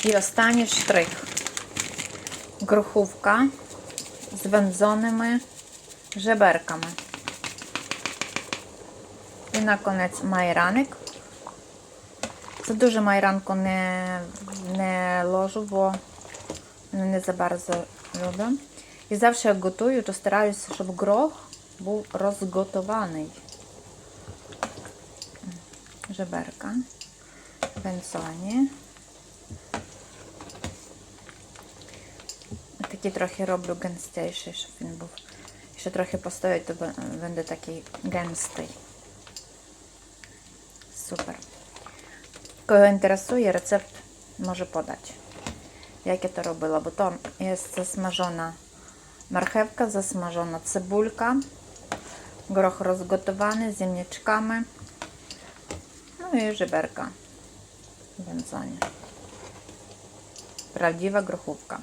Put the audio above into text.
І останній штрих. Груховка з вензоними żeberkami. І наконець майраник. Це дуже майранку не ложу, бо не за bardzo люблю. І завжди як готую, то стараюся, щоб грох був розготований. Żeberka. Вензоні. Такий трохи роблю генстейший, щоб він був. Ще трохи постоїть, то буде такий генстий. Супер. Кого інтересує, рецепт можу подати. Як я то робила, бо там є засмажена марchewka, засмажена цибулька, горох розготований з ziemniaczkami, ну і żeberka w wędzone. Prawdziwa grochówka.